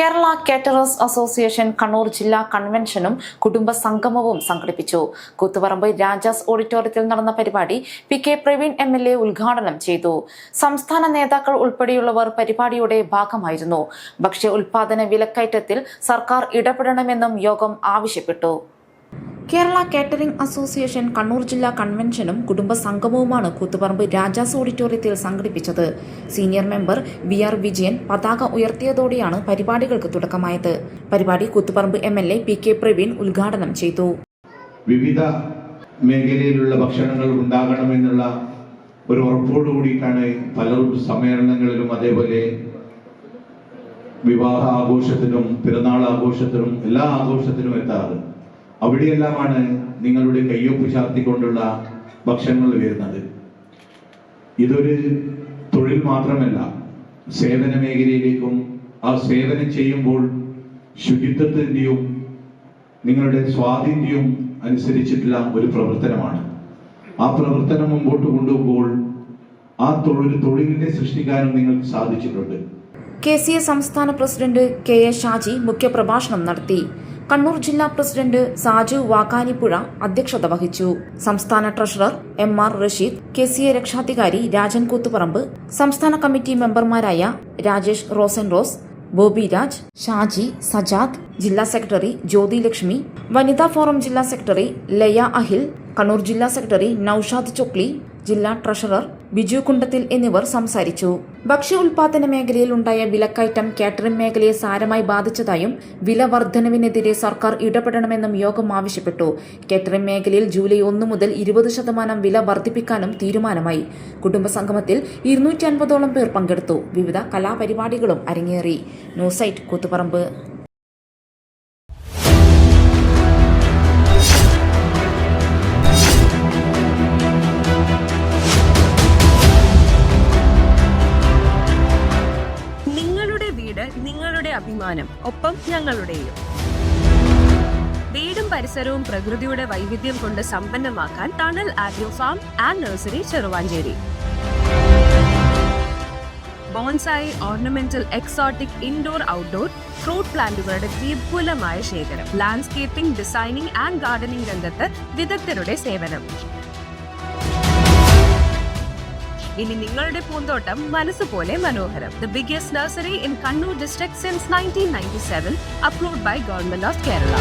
Kerala caterers association Kannur ജില്ലാ കൺവെൻഷനും കുടുംബ സംഗമവും സംഘടിപ്പിച്ചു. കൂത്തുപറമ്പ് രാജാസ് ഓഡിറ്റോറിയത്തിൽ നടന്ന പരിപാടി പി.കെ. പ്രവീൺ എം.എൽ.എ. ഉദ്ഘാടനം ചെയ്തു. സംസ്ഥാന നേതാക്കൾ ഉൾപ്പെടെയുള്ളവർ പരിപാടിയുടെ ഭാഗമായിരുന്നു. ഭക്ഷ്യ ഉൽപാദന വിലക്കയറ്റത്തിൽ സർക്കാർ ഇടപെടണമെന്നും യോഗം ആവശ്യപ്പെട്ടു. കേരള കേറ്ററിംഗ് അസോസിയേഷൻ കണ്ണൂർ ജില്ലാ കൺവെൻഷനും കുടുംബ സംഗമവുമാണ് കൂത്തുപറമ്പ് രാജാസ് ഓഡിറ്റോറിയത്തിൽ സംഘടിപ്പിച്ചത്. Senior member വി.ആർ. വിജയൻ പതാക ഉയർത്തിയതോടെയാണ് പരിപാടികൾക്ക് തുടക്കമായത്. പരിപാടി കൂത്തുപറമ്പ് എം.എൽ.എ. പി.കെ. പ്രവീൺ ഉദ്ഘാടനം ചെയ്തു. വിവിധ മേഖലയിലുള്ള ഭക്ഷണങ്ങൾ ഉണ്ടാകണമെന്നുള്ള ഒരു ഉറപ്പോടുകൂടിയിട്ടാണ് പലരും സമ്മേളനങ്ങളിലും അതേപോലെ വിവാഹ ആഘോഷത്തിനും പിറന്നാൾ ആഘോഷത്തിനും എല്ലാ ആഘോഷത്തിനും എത്താറ്. അവിടെയെല്ലാമാണ് നിങ്ങളുടെ കയ്യൊപ്പ് ചാർത്തിക്കൊണ്ടുള്ള ഭക്ഷണങ്ങൾ വരുന്നത്. ഇതൊരു തൊഴിൽ മാത്രമല്ല, സേവന മേഖലയിലേക്കും ആ സേവനം ചെയ്യുമ്പോൾ ശുചിത്വത്തിൻ്റെയും നിങ്ങളുടെ സ്വാധീനവും അനുസരിച്ചിട്ടുള്ള ഒരു പ്രവർത്തനമാണ്. ആ പ്രവർത്തനം മുമ്പോട്ട് കൊണ്ടുപോകുമ്പോൾ ആ തൊഴിലിനെ സൃഷ്ടിക്കാനും നിങ്ങൾക്ക് സാധിച്ചിട്ടുണ്ട്. KCA സംസ്ഥാന പ്രസിഡന്റ് K.A. ഷാജി മുഖ്യപ്രഭാഷണം നടത്തി. കണ്ണൂർ ജില്ലാ പ്രസിഡന്റ് സാജു വാക്കാനിപ്പുഴ അധ്യക്ഷത വഹിച്ചു. സംസ്ഥാന ട്രഷറർ M.R. റഷീദ്, KCA രക്ഷാധികാരി രാജൻ കൂത്തുപറമ്പ്, സംസ്ഥാന കമ്മിറ്റി മെമ്പർമാരായ രാജേഷ് റോസൻറോസ്, ബോബി രാജ്, ഷാജി, സജാദ്, ജില്ലാ സെക്രട്ടറി ജ്യോതി ലക്ഷ്മി, വനിതാ ഫോറം ജില്ലാ സെക്രട്ടറി ലയ അഹിൽ, കണ്ണൂർ ജില്ലാ സെക്രട്ടറി നൌഷാദ് ചൊക്ലി, ജില്ലാ ട്രഷറർ ബിജു കുണ്ടത്തിൽ എന്നിവർ സംസാരിച്ചു. ഭക്ഷ്യ ഉൽപാദന മേഖലയിൽ ഉണ്ടായ വിലക്കയറ്റം കാറ്ററിംഗ് മേഖലയെ സാരമായി ബാധിച്ചതായും വില വർധനവിനെതിരെ സർക്കാർ ഇടപെടണമെന്നും യോഗം ആവശ്യപ്പെട്ടു. കാറ്ററിംഗ് മേഖലയിൽ ജൂലൈ 1 മുതൽ 20% വില വർദ്ധിപ്പിക്കാനും തീരുമാനമായി. കുടുംബ സംഗമത്തിൽ 250ഓളം പേർ പങ്കെടുത്തു. വിവിധ കലാപരിപാടികളും അരങ്ങേറി. News site Kuthuparamba. നിങ്ങളുടെ അഭിമാനം, ഒപ്പം ഞങ്ങളുടെയും. വീടും പരിസരവും പ്രകൃതിയുടെ വൈവിധ്യം കൊണ്ട് സമ്പന്നമാക്കാൻ tunnel agro farm and nursery Cheruvancheri. Bonsai, ornamental, exotic, indoor, outdoor fruit പ്ലാന്റുകളുടെ വിപുലമായ ശേഖരം. ലാൻഡ്സ്കേപ്പിംഗ്, ഡിസൈനിംഗ് ആൻഡ് ഗാർഡനിംഗ് രംഗത്ത് വിദഗ്ധരുടെ സേവനം. ഇനി നിങ്ങളുടെ പൂന്തോട്ടം മനസ്സുപോലെ മനോഹരം. The biggest nursery in Kannur district since 1997, approved by Government of Kerala.